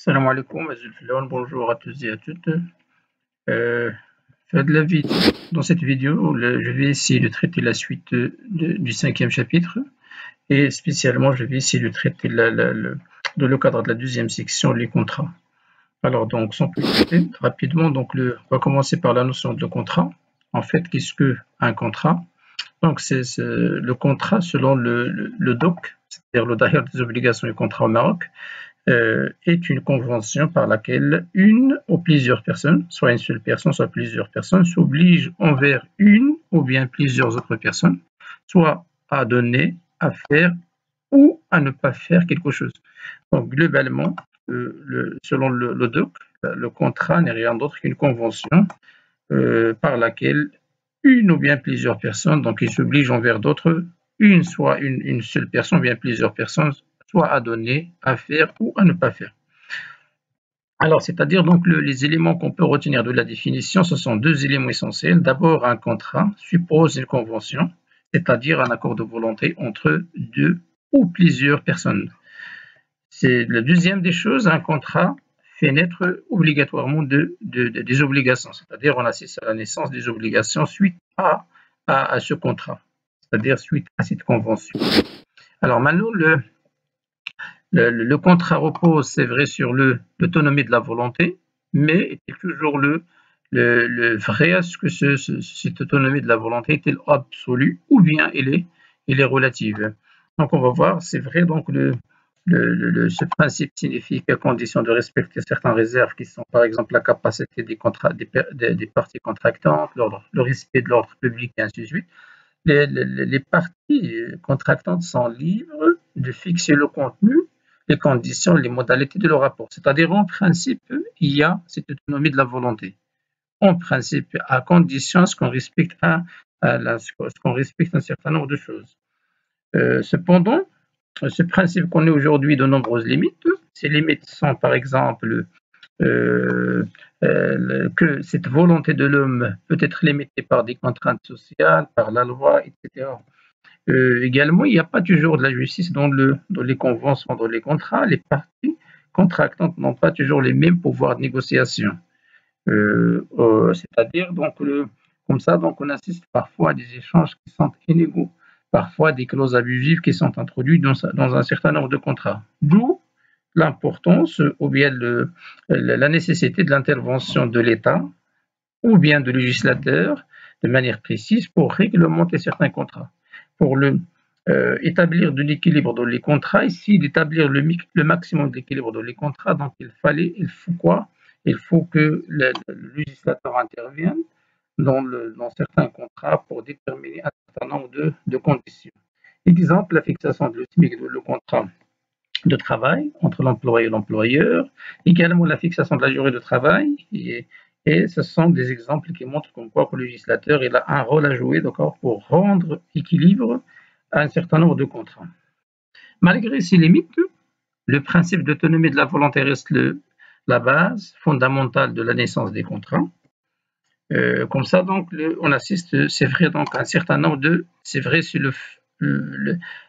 Salam alaikum, bonjour à tous et à toutes. Euh, dans cette vidéo, je vais essayer de traiter la suite du cinquième chapitre et spécialement je vais essayer de traiter le cadre de la deuxième section, les contrats. Alors donc sans plus tarder, rapidement, on va commencer par la notion de contrat. En fait, qu'est-ce qu'un contrat? Donc c'est le contrat selon le DOC, c'est-à-dire le Dahir des obligations du contrat au Maroc. Est une convention par laquelle une ou plusieurs personnes, soit une seule personne, soit plusieurs personnes, s'obligent envers une ou bien plusieurs autres personnes, soit à donner, à faire ou à ne pas faire quelque chose. Donc globalement, selon le DOC, le contrat n'est rien d'autre qu'une convention par laquelle une ou bien plusieurs personnes, donc ils s'obligent envers d'autres, soit une seule personne, ou bien plusieurs personnes, soit à donner, à faire ou à ne pas faire. Alors, c'est-à-dire donc les éléments qu'on peut retenir de la définition, ce sont deux éléments essentiels. D'abord, un contrat suppose une convention, c'est-à-dire un accord de volonté entre deux ou plusieurs personnes. C'est la deuxième des choses, un contrat fait naître obligatoirement des obligations, c'est-à-dire on assiste à la naissance des obligations suite à ce contrat, c'est-à-dire suite à cette convention. Alors maintenant, le contrat repose, c'est vrai, sur l'autonomie de la volonté, mais est-il toujours le vrai? Est-ce que cette autonomie de la volonté est-elle absolue ou bien elle est relative? Donc on va voir, c'est vrai, donc ce principe signifie qu'à condition de respecter certaines réserves qui sont par exemple la capacité des parties contractantes, le respect de l'ordre public et ainsi de suite, les parties contractantes sont libres de fixer le contenu, les conditions, les modalités de leur rapport. C'est-à-dire, en principe, il y a cette autonomie de la volonté. En principe, à condition qu'on respecte qu'on respecte un certain nombre de choses. Cependant, ce principe connaît aujourd'hui de nombreuses limites. Ces limites sont, par exemple, que cette volonté de l'homme peut être limitée par des contraintes sociales, par la loi, etc. Également, il n'y a pas toujours de la justice dans les conventions, dans les contrats. Les parties contractantes n'ont pas toujours les mêmes pouvoirs de négociation. C'est-à-dire, comme ça, donc on assiste parfois à des échanges qui sont inégaux, parfois des clauses abusives qui sont introduites dans un certain nombre de contrats. D'où l'importance ou bien la nécessité de l'intervention de l'État ou bien de législateur de manière précise pour réglementer certains contrats, pour établir de l'équilibre dans les contrats. Ici, d'établir le maximum d'équilibre dans les contrats, donc il faut quoi? Il faut que le législateur intervienne dans certains contrats pour déterminer un certain nombre de conditions. Exemple, la fixation de SMIC, le contrat de travail entre l'employé et l'employeur, également la fixation de la durée de travail, et ce sont des exemples qui montrent comme quoi que le législateur il a un rôle à jouer pour rendre équilibre à un certain nombre de contrats. Malgré ces limites, le principe d'autonomie de la volonté reste la base fondamentale de la naissance des contrats. Comme ça, donc, on assiste, c'est vrai, donc, à un certain nombre c'est vrai, c'est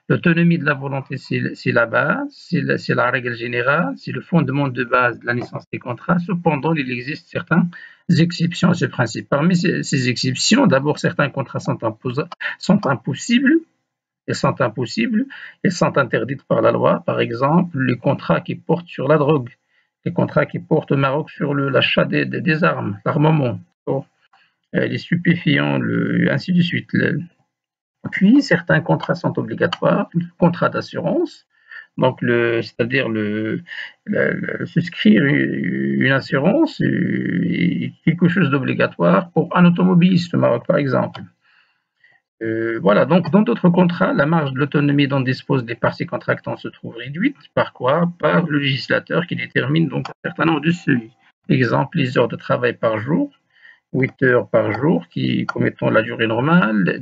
l'autonomie de la volonté, c'est la base, c'est la règle générale, c'est le fondement de base de la naissance des contrats. Cependant, il existe certaines exceptions à ce principe. Parmi ces exceptions, d'abord, certains contrats sont impossibles. Elles sont interdites par la loi. Par exemple, les contrats qui portent sur la drogue, les contrats qui portent au Maroc sur l'achat des armes, l'armement, les stupéfiants, ainsi de suite. Puis, certains contrats sont obligatoires, contrat d'assurance, donc c'est-à-dire souscrire une assurance, quelque chose d'obligatoire pour un automobiliste au Maroc, par exemple. Voilà, donc dans d'autres contrats, la marge de l'autonomie dont disposent les parties contractantes se trouve réduite. Par quoi? Par le législateur qui détermine donc un certain nombre de seuils. Exemple, les heures de travail par jour, 8 heures par jour, comme étant la durée normale,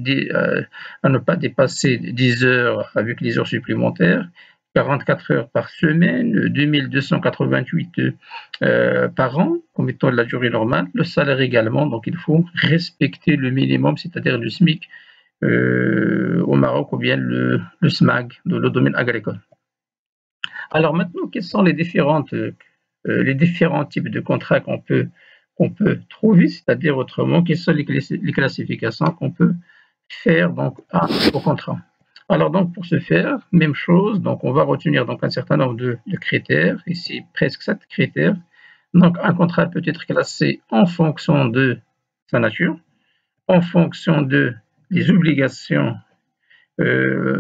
à ne pas dépasser 10 heures avec les heures supplémentaires, 44 heures par semaine, 2288 par an, comme étant la durée normale, le salaire également, donc il faut respecter le minimum, c'est-à-dire le SMIC au Maroc ou bien le SMAG, le domaine agricole. Alors maintenant, quelles sont les différentes les différents types de contrats qu'on peut trouver, c'est-à-dire autrement, quelles sont les classifications qu'on peut faire donc au contrat. Alors donc pour ce faire, même chose, donc on va retenir donc un certain nombre de critères, ici presque 7 critères. Donc un contrat peut être classé en fonction de sa nature, en fonction des obligations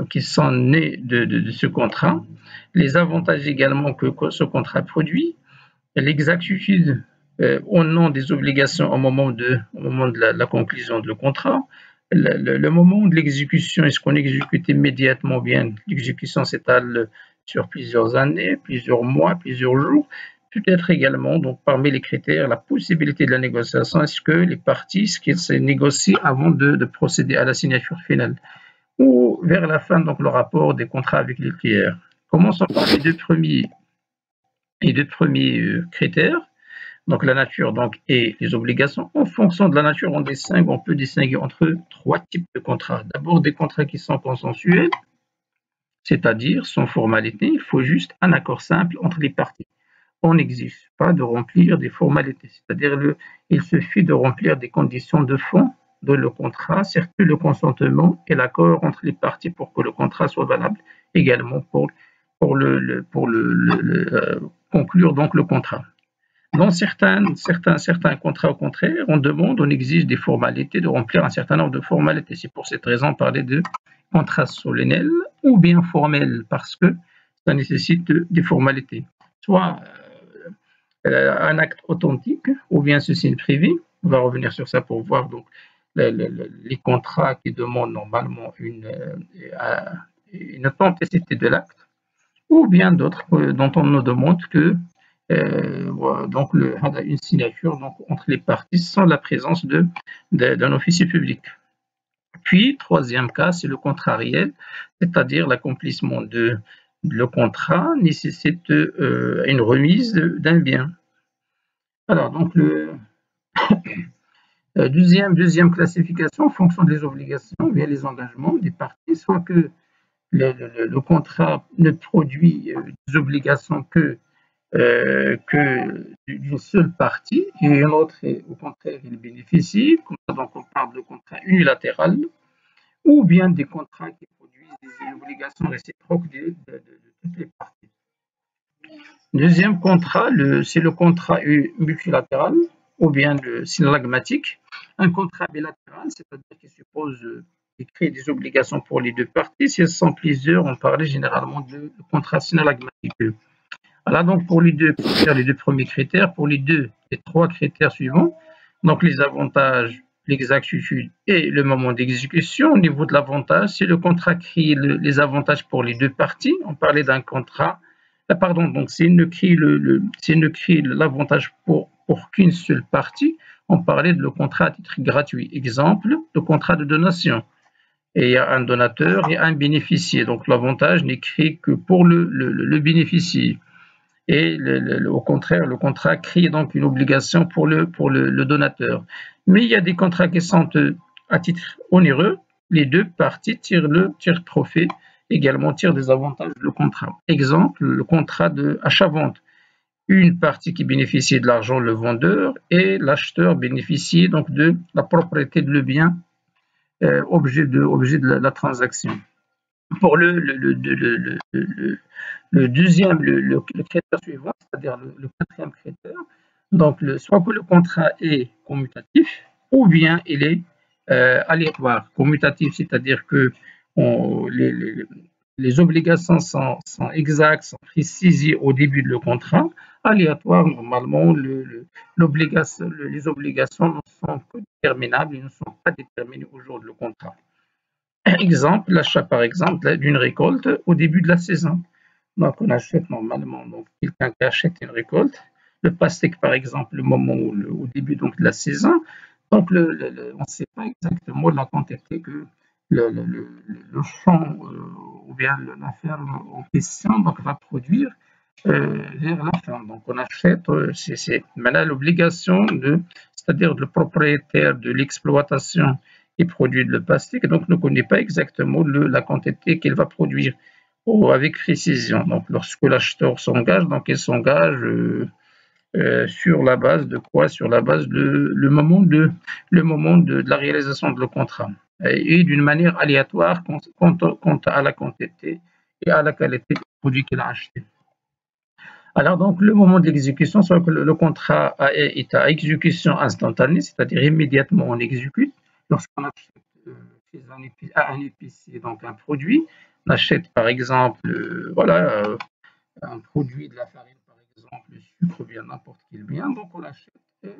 qui sont nées de ce contrat, les avantages également que ce contrat produit, l'exactitude au nom des obligations au moment de la conclusion de le contrat, le moment de l'exécution, est-ce qu'on exécute immédiatement ou bien l'exécution s'étale sur plusieurs années, plusieurs mois, plusieurs jours. Peut-être également, donc parmi les critères, la possibilité de la négociation, est-ce que les parties, ce qu'ils se négocient avant de procéder à la signature finale, ou vers la fin, donc le rapport des contrats avec les tiers. Commençons par les deux premiers critères. Donc la nature donc, et les obligations. En fonction de la nature, on peut distinguer entre 3 types de contrats. D'abord, des contrats qui sont consensuels, c'est-à-dire sans formalité, il faut juste un accord simple entre les parties. On n'exige pas de remplir des formalités, c'est-à-dire il suffit de remplir des conditions de fond de le contrat, certes le consentement et l'accord entre les parties pour que le contrat soit valable, également pour conclure donc le contrat. Dans certains contrats, au contraire, on exige des formalités, de remplir un certain nombre de formalités. C'est pour cette raison parler de contrat solennel ou bien formel, parce que ça nécessite des formalités. Soit un acte authentique ou bien ce signe privé. On va revenir sur ça pour voir donc les contrats qui demandent normalement une authenticité de l'acte, ou bien d'autres dont on nous demande que donc une signature donc, entre les parties sans la présence d'un officier public. Puis, troisième cas, c'est le contrat réel, c'est-à-dire l'accomplissement de le contrat nécessite une remise d'un bien. Alors, donc, deuxième classification, en fonction des obligations, bien les engagements des parties, soit que le contrat ne produit des obligations que d'une seule partie et une autre, au contraire, il bénéficie. Donc, on parle de contrat unilatéral ou bien des contrats qui produisent des obligations réciproques de toutes les parties. Deuxième contrat, c'est le contrat multilatéral ou bien le synalagmatique. Un contrat bilatéral, c'est-à-dire qu'il suppose qu'il crée des obligations pour les deux parties. Si elles sont plusieurs, on parlait généralement de contrat synalagmatique. Voilà donc pour les deux premiers critères, pour les 3 critères suivants, donc les avantages, l'exactitude et le moment d'exécution. Au niveau de l'avantage, si le contrat crée les avantages pour les deux parties, on parlait d'un contrat, donc s'il ne crée l'avantage pour qu'une seule partie, on parlait de le contrat à titre gratuit. Exemple, le contrat de donation. Et il y a un donateur et un bénéficiaire. Donc l'avantage n'est créé que pour le bénéficiaire. Et au contraire, le contrat crée donc une obligation pour le donateur. Mais il y a des contrats qui sont à titre onéreux. Les deux parties tirent profit, également tirent des avantages du contrat. Exemple, le contrat d'achat-vente. Une partie qui bénéficie de l'argent, le vendeur, et l'acheteur bénéficie donc de la propriété de le bien, objet de la transaction. Pour le critère suivant, c'est-à-dire le quatrième critère, donc soit que le contrat est commutatif ou bien il est aléatoire. Commutatif, c'est-à-dire que les obligations sont exactes, sont précisées au début de le contrat. Aléatoire, normalement, les obligations ne sont que déterminables, ils ne sont pas déterminées au jour du contrat. Exemple, l'achat par exemple d'une récolte au début de la saison. Donc on achète normalement, donc quelqu'un qui achète une récolte, le pastèque par exemple, le moment au début donc de la saison. Donc on ne sait pas exactement la quantité que le champ ou bien la ferme en question donc, va produire vers la fin. Donc on achète, c'est maintenant l'obligation c'est-à-dire le propriétaire de l'exploitation qui produit le pastèque, donc ne connaît pas exactement la quantité qu'il va produire avec précision. Donc lorsque l'acheteur s'engage, donc il s'engage sur la base de quoi? Sur la base de le moment de la réalisation de le contrat et d'une manière aléatoire quant à la quantité et à la qualité du produit qu'il a acheté. Alors donc le moment d'exécution, soit que le contrat est à exécution instantanée, c'est-à-dire immédiatement on exécute. Lorsqu'on achète chez un épicier donc un produit, on achète par exemple un produit de la farine, par exemple, le sucre ou bien n'importe quel bien, donc on l'achète et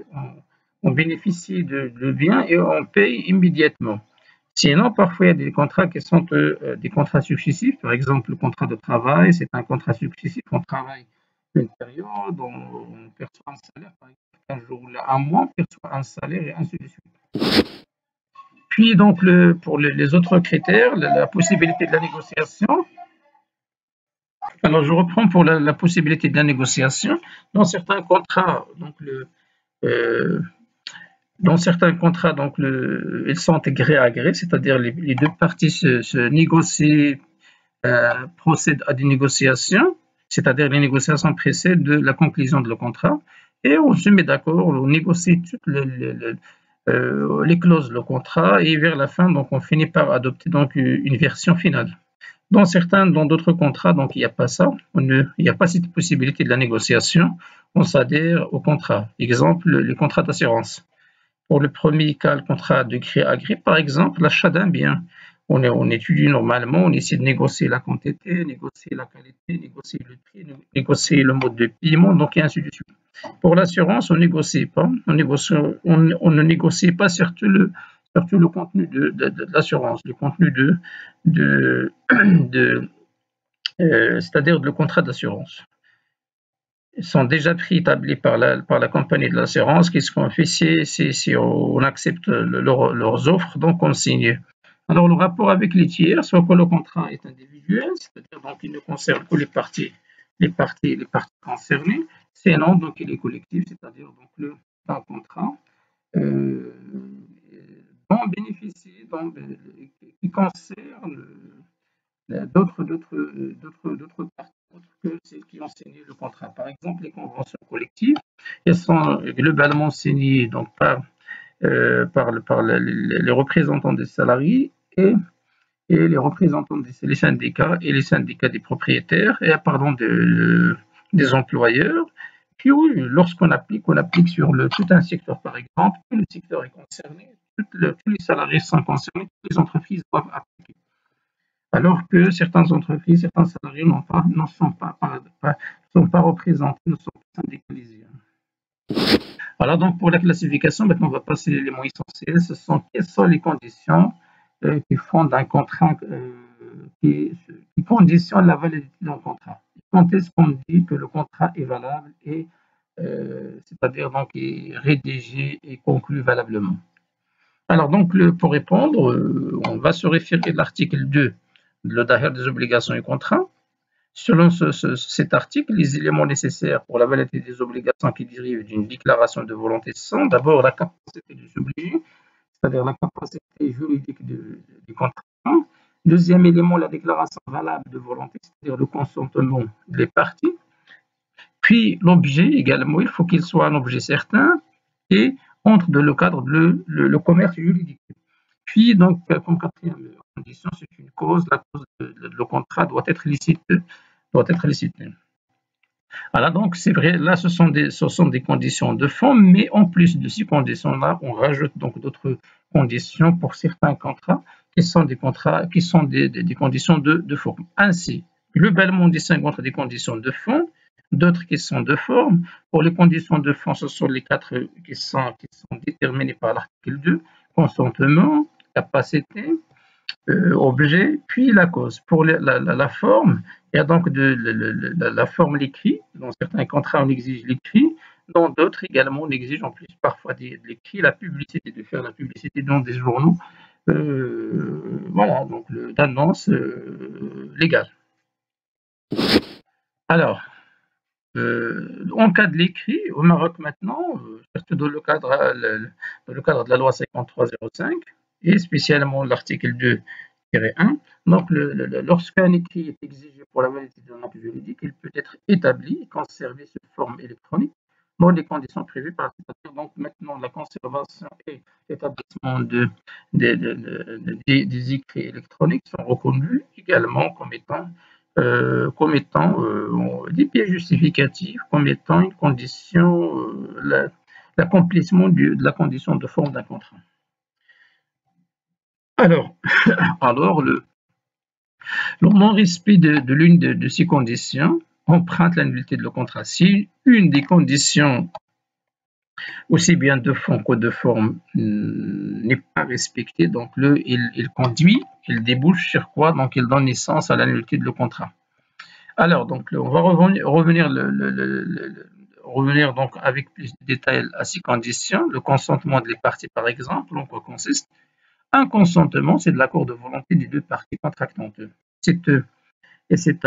on bénéficie de bien et on paye immédiatement. Sinon, parfois, il y a des contrats qui sont des contrats successifs. Par exemple, le contrat de travail, c'est un contrat successif. On travaille une période, on perçoit un salaire, par exemple, un jour, un mois, on perçoit un salaire et ainsi de suite. Puis, donc, pour les autres critères, la possibilité de la négociation. Alors, je reprends pour la possibilité de la négociation. Dans certains contrats, euh, ils sont gré à gré, c'est-à-dire les deux parties se négocient, procèdent à des négociations, c'est-à-dire les négociations précèdent de la conclusion de le contrat, et on se met d'accord, on négocie toutes les clauses du contrat, et vers la fin, donc on finit par adopter donc une version finale. Dans d'autres contrats, donc il n'y a pas ça, il n'y a pas cette possibilité de la négociation, on s'adhère au contrat. Exemple, les contrats d'assurance. Pour le premier cas, le contrat de gré à gré, par exemple, l'achat d'un bien. On étudie normalement, on essaie de négocier la quantité, négocier la qualité, négocier le prix, négocier le mode de paiement, donc et ainsi de suite. Pour l'assurance, on négocie pas, on ne négocie pas surtout le contenu de l'assurance, le contenu c'est-à-dire le contrat d'assurance. Ils sont déjà préétablis par la compagnie de l'assurance. Qu'est-ce qu'on fait si on accepte leurs offres, donc on signe. Alors le rapport avec les tiers, soit que le contrat est individuel, c'est-à-dire donc il ne concerne que les parties concernées, sinon donc il est collectif, c'est-à-dire donc un contrat dont bénéficie, qui concerne d'autres parties que celles qui ont signé le contrat. Par exemple, les conventions collectives, elles sont globalement signées donc par les représentants des salariés et les représentants des syndicats et les syndicats des propriétaires et pardon des employeurs. Puis oui, lorsqu'on applique, on applique sur tout un secteur par exemple, tout le secteur est concerné, tous les salariés sont concernés, toutes les entreprises doivent appliquer. Alors que certaines entreprises, certains salariés ne sont pas représentés, ne sont pas syndicalisés. Alors donc pour la classification, maintenant on va passer les éléments essentiels. Quelles sont les conditions qui font d'un contrat, qui conditionnent la validité d'un contrat. Quand est-ce qu'on dit que le contrat est valable et c'est-à-dire donc est rédigé et conclu valablement. Alors donc pour répondre, on va se référer à l'article 2 le Dahir des obligations et contrats. Selon cet article, les éléments nécessaires pour la validité des obligations qui dérivent d'une déclaration de volonté sont d'abord la capacité de s'obliger, c'est-à-dire la capacité juridique du contrat. Deuxième élément, la déclaration valable de volonté, c'est-à-dire le consentement des parties. Puis l'objet également, il faut qu'il soit un objet certain et entre dans le cadre de le commerce juridique. Puis, donc, comme quatrième condition, c'est une cause. La cause le contrat doit être licite. Voilà, donc c'est vrai, là, ce sont des conditions de fond, mais en plus de ces conditions-là, on rajoute donc d'autres conditions pour certains contrats qui sont des conditions de forme. Ainsi, globalement, on distingue entre des conditions de fond, d'autres qui sont de forme. Pour les conditions de fond, ce sont les quatre qui sont déterminées par l'article 2, consentement, capacité, objet, puis la cause. Pour la forme, il y a donc la forme l'écrit. Dans certains contrats, on exige l'écrit. Dans d'autres également, on exige en plus parfois de l'écrit, la publicité, de faire la publicité dans des journaux. Voilà, donc d'annonce légale. Alors, en cas de l'écrit, au Maroc maintenant, surtout dans le cadre de la loi 5305 et spécialement l'article 2-1, donc lorsqu'un écrit est exigé pour la validité d'un acte juridique, il peut être établi et conservé sous forme électronique dans les conditions prévues par c'est-à-dire donc maintenant la conservation et l'établissement des écrits électroniques sont reconnus également comme étant des pièces justificatives, comme étant une condition, l'accomplissement de la condition de forme d'un contrat. Alors, le non-respect de l'une de ces conditions emprunte la nullité de le contrat. Si une des conditions, aussi bien de fond que de forme, n'est pas respectée, donc il conduit, il débouche sur quoi? Donc il donne naissance à la nullité de le contrat. Alors, donc, on va revenir donc avec plus de détails à ces conditions. Le consentement des parties, par exemple, en quoi consiste? Un consentement, c'est de l'accord de volonté des deux parties contractantes. Cet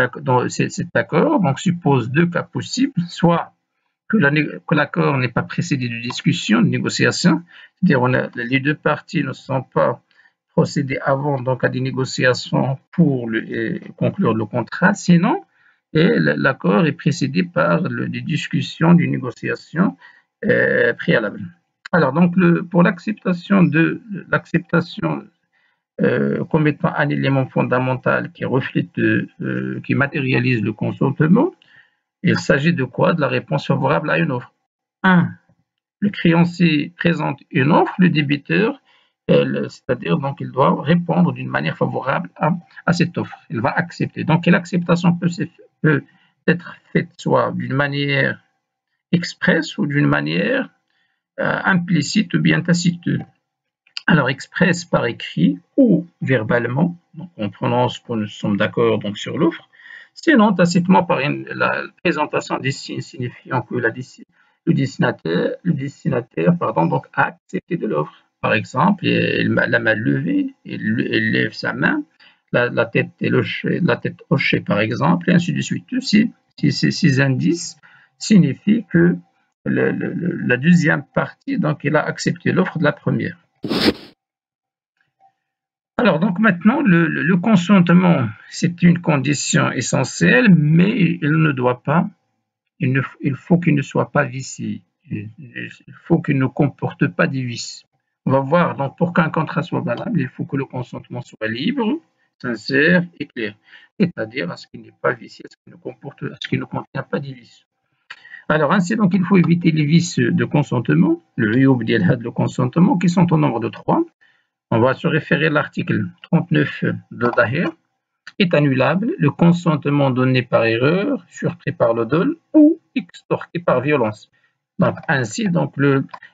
accord donc, suppose deux cas possibles, soit que l'accord n'est pas précédé de discussion, de négociation, c'est-à-dire les deux parties ne sont pas procédées avant donc, à des négociations pour conclure le contrat, sinon l'accord est précédé par des discussions, des négociations préalables. Alors donc pour l'acceptation comme étant un élément fondamental qui reflète, qui matérialise le consentement, il s'agit de quoi? De la réponse favorable à une offre. 1. Le créancier présente une offre, le débiteur, c'est-à-dire donc il doit répondre d'une manière favorable à cette offre. Il va accepter. Donc l'acceptation peut être faite soit d'une manière expresse ou d'une manière implicite ou bien tacite. Alors expresse par écrit ou verbalement, donc on prononce que nous sommes d'accord donc sur l'offre. Sinon, tacitement par la présentation des signes signifiant que le destinataire donc, a accepté de l'offre. Par exemple, la main levée, il lève sa main, la tête hochée par exemple, et ainsi de suite. Ces indices signifient que la deuxième partie, donc, il a accepté l'offre de la première. Alors, donc maintenant, le consentement, c'est une condition essentielle, mais il faut qu'il ne soit pas vicié. Il faut qu'il ne comporte pas des vices. On va voir, donc pour qu'un contrat soit valable, il faut que le consentement soit libre, sincère et clair. C'est-à-dire à ce qu'il n'est pas vicié, à ce qu'il ne contient pas des vices. Alors ainsi, donc, il faut éviter les vices de consentement, le consentement, qui sont au nombre de 3. On va se référer à l'article 39 de Daher. Est annulable le consentement donné par erreur, surpris par le dol ou extorqué par violence. Donc ainsi, donc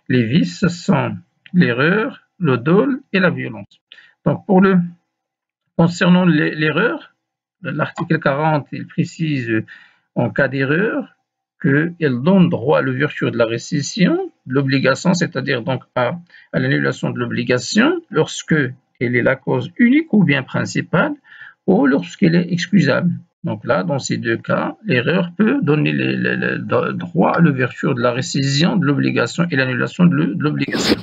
les vices sont l'erreur, le dol et la violence. Donc concernant l'erreur, l'article 40 il précise en cas d'erreur qu'elle donne droit à l'ouverture de la récession de l'obligation, c'est-à-dire donc à l'annulation de l'obligation lorsque elle est la cause unique ou bien principale ou lorsqu'elle est excusable. Donc là, dans ces deux cas, l'erreur peut donner le droit à l'ouverture de la récession de l'obligation et l'annulation de l'obligation.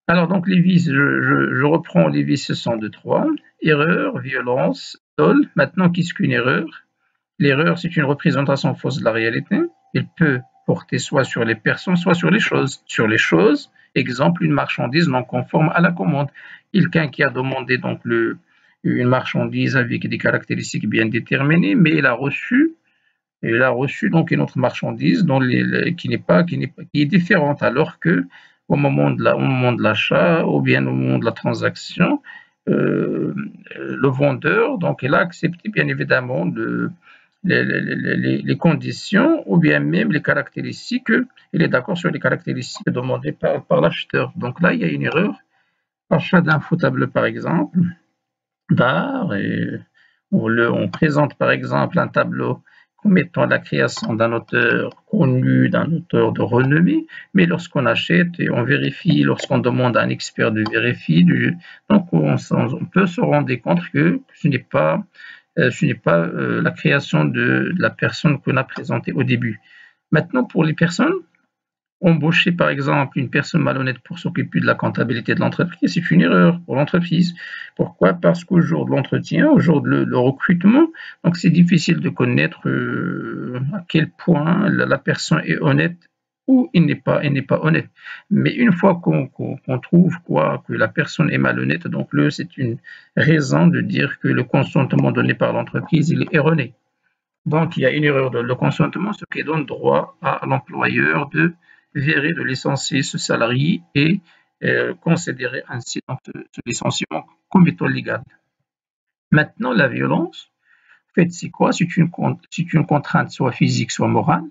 Alors donc les vices, je reprends les vices, ce sont de 3. Erreur, violence, dol. Maintenant, qu'est-ce qu'une erreur? L'erreur, c'est une représentation fausse de la réalité. Elle peut porter soit sur les personnes, soit sur les choses. Sur les choses, exemple, une marchandise non conforme à la commande. Quelqu'un qui a demandé donc une marchandise avec des caractéristiques bien déterminées, mais il a reçu donc une autre marchandise qui est différente, alors que au moment de l'achat ou bien au moment de la transaction, le vendeur donc il a accepté bien évidemment les conditions ou bien même les caractéristiques, il est d'accord sur les caractéristiques demandées par l'acheteur. Donc là, il y a une erreur. Achat d'un fautable, par exemple, d'art, et on présente par exemple un tableau comme étant la création d'un auteur connu, d'un auteur de renommée, mais lorsqu'on achète et on vérifie, lorsqu'on demande à un expert de vérifier, donc on peut se rendre compte que ce n'est pas la création de la personne qu'on a présentée au début. Maintenant, pour les personnes, embaucher par exemple une personne malhonnête pour s'occuper de la comptabilité de l'entreprise, c'est une erreur pour l'entreprise. Pourquoi? Parce qu'au jour de l'entretien, au jour de le recrutement, donc c'est difficile de connaître à quel point la personne est honnête ou il n'est pas honnête. Mais une fois qu'on trouve quoi que la personne est malhonnête, donc c'est une raison de dire que le consentement donné par l'entreprise il est erroné. Donc, il y a une erreur de consentement, ce qui donne droit à l'employeur de virer, de licencier ce salarié et considérer ainsi donc, ce licenciement comme étant légal. Maintenant, la violence, en fait, c'est quoi? C'est une contrainte soit physique, soit morale.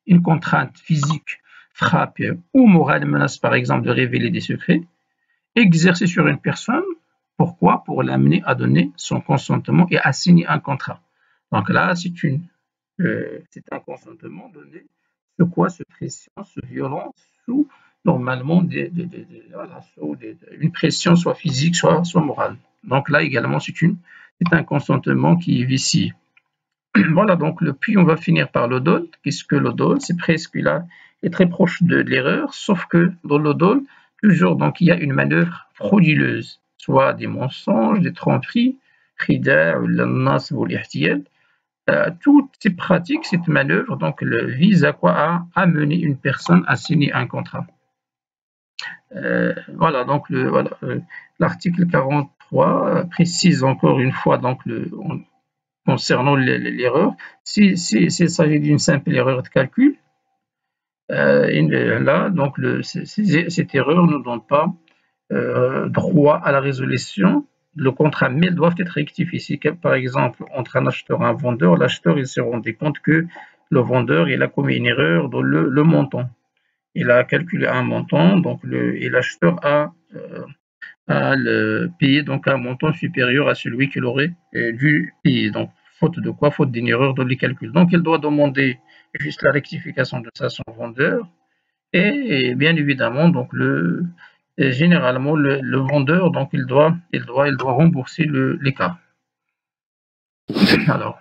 Une contrainte physique, frappe ou morale menace par exemple de révéler des secrets, exercée sur une personne. Pourquoi? Pour l'amener à donner son consentement et à signer un contrat. Donc là, c'est un consentement donné sur quoi se pression, se violence, sous normalement voilà, sous une pression soit physique, soit morale. Donc là également, c'est un consentement qui est vicié. Voilà, donc puis on va finir par le dol. Qu'est-ce que le dol? C'est presque là, est très proche de l'erreur, sauf que dans le dol, toujours, donc il y a une manœuvre frauduleuse, soit des mensonges, des tromperies, khida ou l'nas ou l'ihtiyal. Toutes ces pratiques, cette manœuvre, donc, vise à quoi? À amener une personne à signer un contrat. Voilà, donc voilà, l'article 43 précise encore une fois donc concernant l'erreur. S'il s'agit d'une simple erreur de calcul, là, donc cette erreur ne donne pas droit à la résolution. Le contrat, mais doivent être rectifiés. Si, par exemple, entre un acheteur et un vendeur, l'acheteur il se rendait compte que le vendeur il a commis une erreur dans le montant. Il a calculé un montant, donc et l'acheteur a payé donc un montant supérieur à celui qu'il aurait dû payer. Donc, faute de quoi? Faute d'une erreur dans les calculs. Donc, il doit demander juste la rectification de ça à son vendeur. Et bien évidemment, donc généralement le vendeur, donc il doit rembourser l'écart. Alors,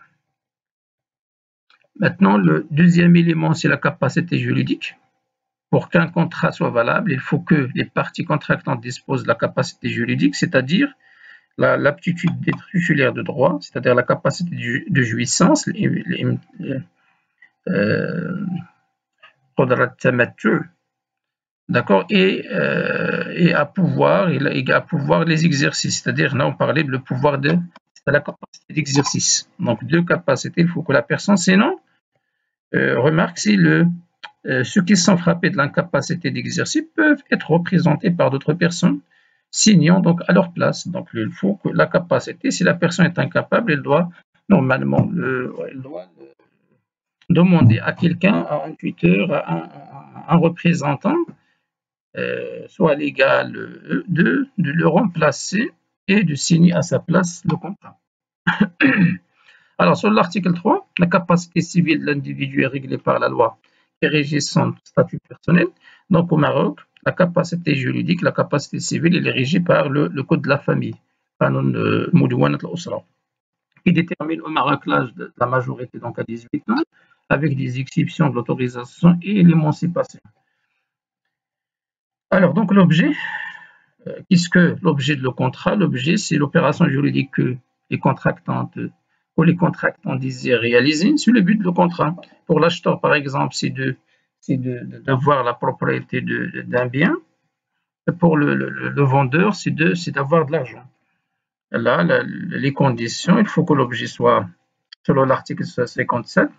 maintenant, le deuxième élément, c'est la capacité juridique. Pour qu'un contrat soit valable, il faut que les parties contractantes disposent de la capacité juridique, c'est-à-dire l'aptitude d'être titulaire de droit, c'est-à-dire la capacité de jouissance, d'accord, et à pouvoir les exercices, c'est-à-dire là on parlait de le pouvoir de la capacité d'exercice. Donc deux capacités, il faut que la personne, sinon remarque si ceux qui sont frappés de l'incapacité d'exercice peuvent être représentés par d'autres personnes signant donc à leur place. Donc il faut que la capacité, si la personne est incapable, elle doit normalement demander à quelqu'un, à un tuteur, à un représentant soit légal de le remplacer et de signer à sa place le contrat. Alors, sur l'article 3, la capacité civile de l'individu est réglée par la loi qui régit son statut personnel. Donc, au Maroc, la capacité juridique, la capacité civile, elle est régie par le code de la famille, qui détermine au Maroc l'âge de la majorité, donc à 18 ans, avec des exceptions de l'autorisation et l'émancipation. Alors, donc, l'objet, qu'est-ce que l'objet de le contrat? L'objet, c'est l'opération juridique que les contractantes ou les contractants désirent réaliser. C'est le but de le contrat. Pour l'acheteur, par exemple, c'est d'avoir la propriété d'un bien. Pour le vendeur, c'est d'avoir de l'argent. Là, les conditions, il faut que l'objet soit, selon l'article 57,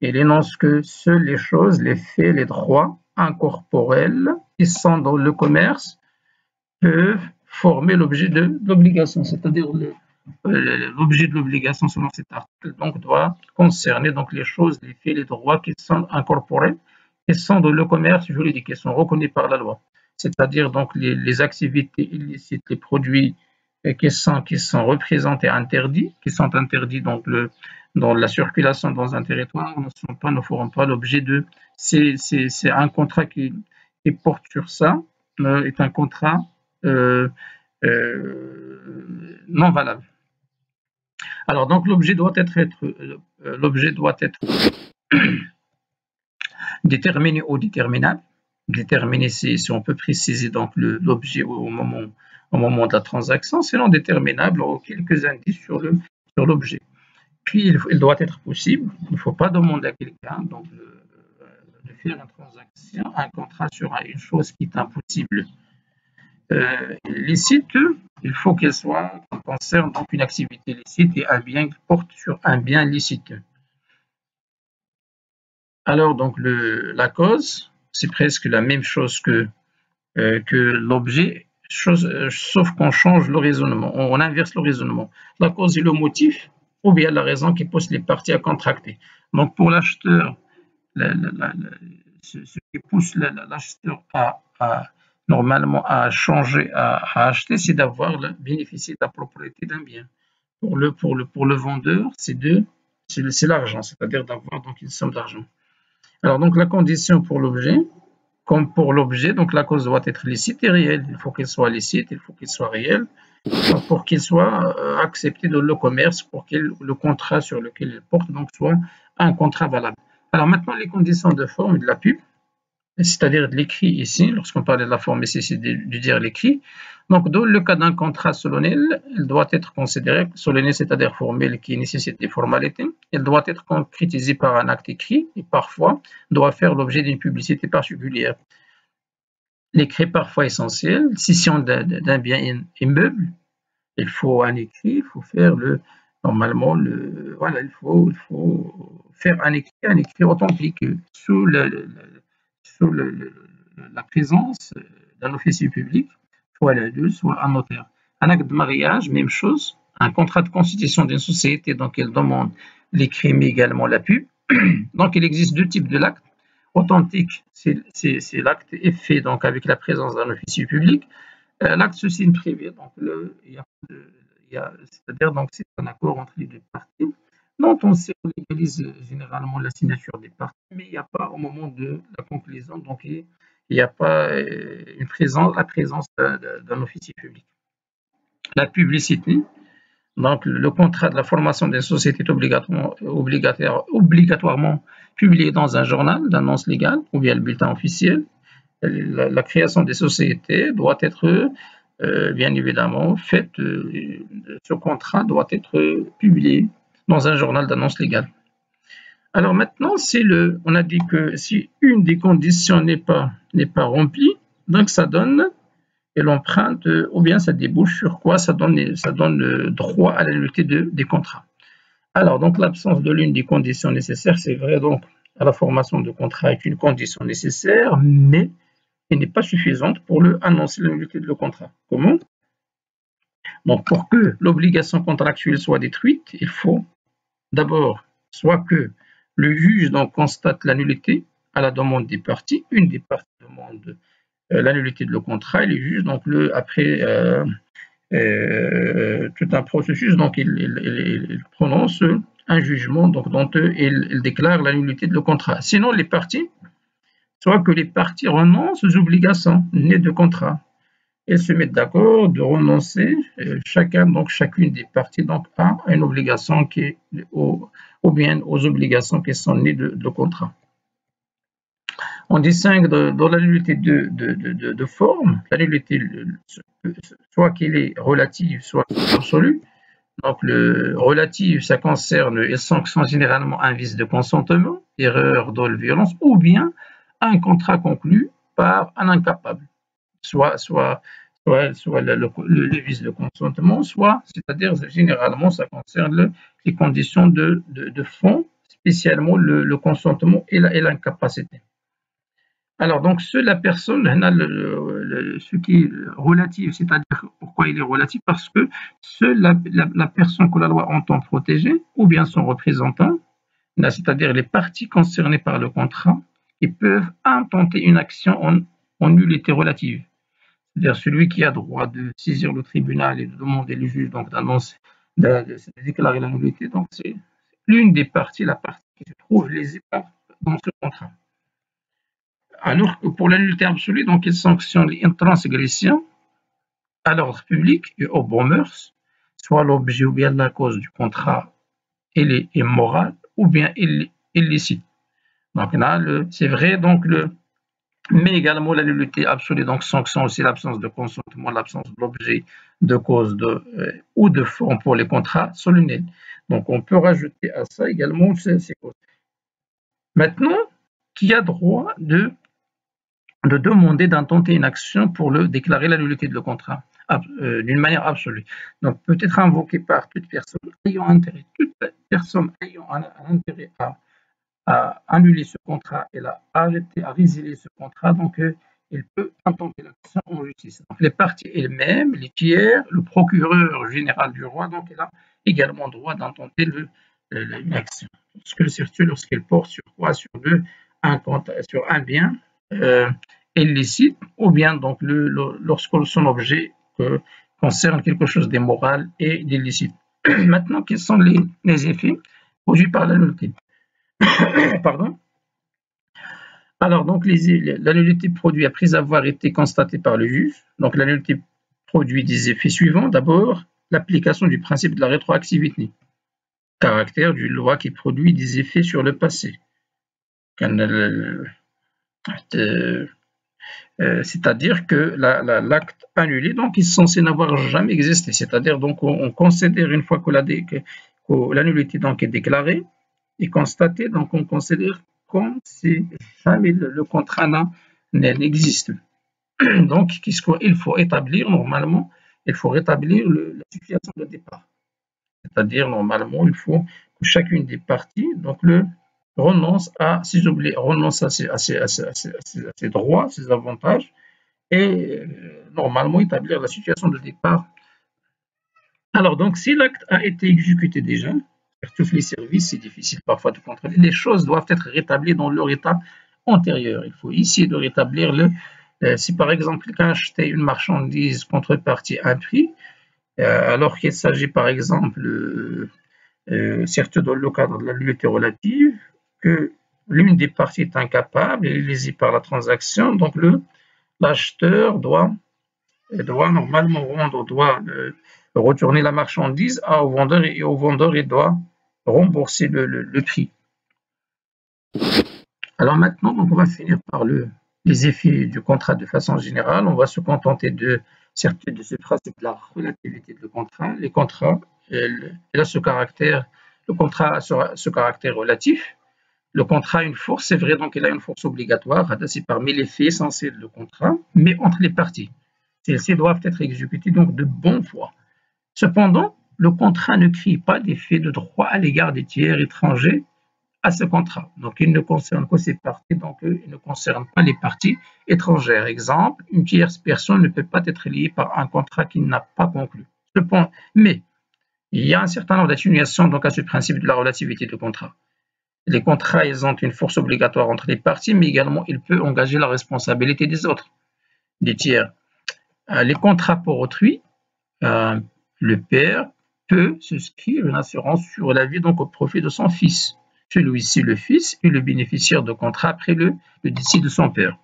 il énonce que seules les choses, les faits, les droits incorporels qui sont dans le commerce peuvent former l'objet de l'obligation, c'est-à-dire l'objet de l'obligation selon cet article donc doit concerner donc les choses, les faits, les droits qui sont incorporés, qui sont dans le commerce juridique, qui sont reconnus par la loi, c'est-à-dire donc les activités illicites, les produits qui sont représentés interdits, qui sont interdits donc dans la circulation dans un territoire ne feront pas l'objet de c'est un contrat qui porte sur ça, est un contrat euh, non valable. Alors donc l'objet doit être déterminé ou déterminable. déterminer si on peut préciser donc l'objet au moment de la transaction, c'est non déterminable ou quelques indices sur l'objet. Puis il doit être possible, il ne faut pas demander à quelqu'un donc de faire une transaction, un contrat sur une chose qui est impossible. Licite, il faut qu'elle concerne donc une activité licite et un bien qui porte sur un bien licite. Alors donc la cause, c'est presque la même chose que l'objet, sauf qu'on change le raisonnement, on inverse le raisonnement. La cause est le motif ou bien la raison qui pousse les parties à contracter. Donc pour l'acheteur, ce qui pousse l'acheteur normalement à changer, à acheter, c'est d'avoir bénéficié de la propriété d'un bien. Pour le vendeur, c'est l'argent, c'est-à-dire d'avoir donc une somme d'argent. Alors donc la condition pour l'objet, comme pour l'objet, donc la cause doit être licite et réelle. Il faut qu'elle soit licite, il faut qu'elle soit réelle, pour qu'il soit accepté dans le commerce, pour que le contrat sur lequel il porte donc soit un contrat valable. Alors maintenant les conditions de forme de la pub, c'est-à-dire de l'écrit ici, lorsqu'on parle de la forme ici, c'est de dire l'écrit. Donc, dans le cas d'un contrat solennel, il doit être considéré solennel, c'est-à-dire formel qui nécessite des formalités. Il doit être concrétisé par un acte écrit et parfois doit faire l'objet d'une publicité particulière. L'écrit est parfois essentiel. Cession d'un bien immeuble, il faut un écrit, il faut faire normalement voilà, il faut faire un écrit authentique sous la présence d'un officier public, soit l'adulte, soit un notaire. Un acte de mariage, même chose. Un contrat de constitution d'une société, donc elle demande l'écrit, mais également la pub. Donc il existe deux types de l'actes. Authentique, c'est l'acte est fait donc avec la présence d'un officier public. L'acte se signe privé, donc c'est-à-dire donc c'est un accord entre les deux parties dont on légalise généralement la signature des parties, mais il n'y a pas au moment de la conclusion, donc il n'y a pas la présence d'un officier public. La publicité, donc le contrat de la formation des sociétés est obligatoirement publié dans un journal d'annonce légale ou bien le bulletin officiel. La création des sociétés doit être bien évidemment faite, ce contrat doit être publié dans un journal d'annonce légale. Alors maintenant, on a dit que si une des conditions n'est pas remplie, donc ça donne et l'empreinte, ou bien ça débouche sur quoi? Ça donne droit à la nullité des contrats. Alors donc l'absence de l'une des conditions nécessaires, c'est vrai donc à la formation de contrat est une condition nécessaire, mais elle n'est pas suffisante pour annoncer la nullité de le contrat. Comment? Donc pour que l'obligation contractuelle soit détruite, il faut d'abord soit que le juge donc constate la nullité à la demande des parties, une des parties demande la nullité de le contrat et le juge donc après tout un processus donc il prononce un jugement donc dont il déclare la nullité de le contrat. Sinon les parties, soit que les parties renoncent aux obligations nées de contrat. Elles se mettent d'accord de renoncer, chacune des parties donc, a une obligation qui est ou bien aux obligations qui sont nées de contrat. On distingue dans la nullité de forme, la nullité soit qu'elle est relative, soit absolue. Donc le relatif, ça concerne, elles sanctionnent généralement un vice de consentement, erreur, dol, violence, ou bien un contrat conclu par un incapable, soit le vice de consentement, soit, c'est-à-dire généralement ça concerne les conditions de fond, spécialement le consentement et l'incapacité. Alors donc la personne, ce qui est relatif, c'est-à-dire pourquoi il est relatif, parce que la personne que la loi entend protéger, ou bien son représentant, c'est-à-dire les parties concernées par le contrat, ils peuvent intenter une action en nullité relative. C'est-à-dire celui qui a droit de saisir le tribunal et de demander le juge donc de déclarer la nullité. Donc c'est l'une des parties, la partie qui se trouve lésée dans ce contrat. Alors que pour la nullité absolue, donc il sanctionne une transgression à l'ordre public et aux bonnes mœurs, soit l'objet ou bien la cause du contrat elle est immorale ou bien illicite. Donc là, c'est vrai, donc mais également la nullité absolue, donc sanction aussi l'absence de consentement, l'absence d'objet, de cause ou de forme pour les contrats solennels. Donc on peut rajouter à ça également ces causes. Maintenant, qui a droit de demander d'intenter une action pour déclarer la nullité de le contrat d'une manière absolue. Donc peut être invoqué par toute personne ayant intérêt à annuler ce contrat et à résilier ce contrat, donc il peut intenter l'action en justice. Donc les parties elles-mêmes, les tiers, le procureur général du roi, donc il a également droit d'intenter une action. Lorsqu'elle porte sur quoi? Sur un bien illicite, ou bien donc lorsque son objet concerne quelque chose d'immoral et d'illicite. Maintenant, quels sont les effets produits par la nullité? Pardon. Alors, donc, la nullité produit après avoir été constatée par le juge. Donc, la nullité produit des effets suivants. D'abord, l'application du principe de la rétroactivité, caractère d'une loi qui produit des effets sur le passé. C'est-à-dire que l'acte annulé, donc, il est censé n'avoir jamais existé. C'est-à-dire, donc, on considère une fois que la nullité donc, est déclarée et constatée, donc, on considère comme si jamais le contrat n'existe. Donc, il faut établir normalement, il faut rétablir la situation de départ. C'est-à-dire, normalement, il faut que chacune des parties, donc, renonce à ses droits, ses avantages, et normalement établir la situation de départ. Alors, donc, si l'acte a été exécuté déjà, par tous les services, c'est difficile parfois de contrôler, les choses doivent être rétablies dans leur état antérieur. Il faut essayer de rétablir si par exemple quelqu'un achetait une marchandise contrepartie à un prix, alors qu'il s'agit par exemple, certes dans le cadre de la nullité relative, que l'une des parties est incapable, elle est lésée par la transaction, donc l'acheteur doit normalement retourner la marchandise au vendeur, et au vendeur il doit rembourser le prix. Alors maintenant, donc, on va finir par les effets du contrat de façon générale. On va se contenter de ce principe de la relativité de contrat. Les contrats, il a ce caractère, le contrat a ce caractère relatif. Le contrat a une force, c'est vrai, donc il a une force obligatoire, c'est parmi les faits essentiels du contrat, mais entre les parties. Celles-ci doivent être exécutées donc de bonne foi. Cependant, le contrat ne crée pas d'effet de droit à l'égard des tiers étrangers à ce contrat. Donc, il ne concerne que ces parties, donc il ne concerne pas les parties étrangères. Exemple, une tierce personne ne peut pas être liée par un contrat qu'il n'a pas conclu. Mais il y a un certain nombre d'atténuations donc à ce principe de la relativité de contrat. Les contrats, ils ont une force obligatoire entre les parties, mais également, il peut engager la responsabilité des autres, des tiers. Les contrats pour autrui, le père peut souscrire une assurance sur la vie donc au profit de son fils. Celui-ci, le fils, est le bénéficiaire de contrat après le décès de son père.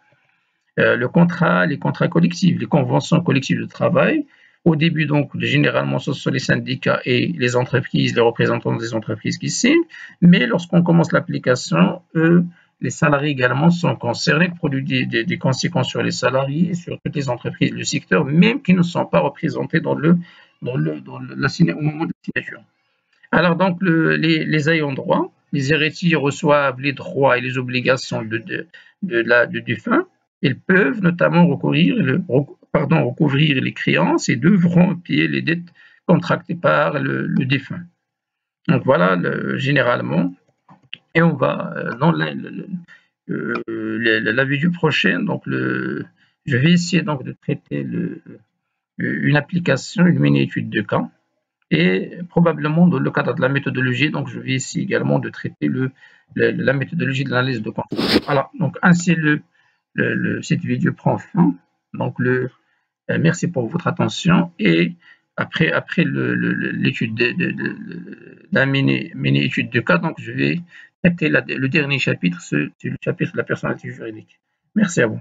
Les contrats collectifs, les conventions collectives de travail, au début, donc, généralement, ce sont les syndicats et les entreprises, les représentants des entreprises qui signent, mais lorsqu'on commence l'application, les salariés également sont concernés, produisent des conséquences sur les salariés, sur toutes les entreprises du secteur, même qui ne sont pas représentés au moment de la signature. Alors, donc, les ayants droit, les héritiers reçoivent les droits et les obligations du défunt. Ils peuvent notamment recouvrir les créances et devront payer les dettes contractées par le défunt. Donc voilà, généralement. Et on va dans la vidéo prochaine. Donc je vais essayer donc de traiter une application, une mini-étude de cas. Et probablement dans le cadre de la méthodologie, donc je vais essayer également de traiter la méthodologie de l'analyse de contrat. Voilà, donc ainsi cette vidéo prend fin. Donc merci pour votre attention, et après l'étude la mini-étude de cas, donc je vais traiter le dernier chapitre, c'est le chapitre de la personnalité juridique. Merci à vous.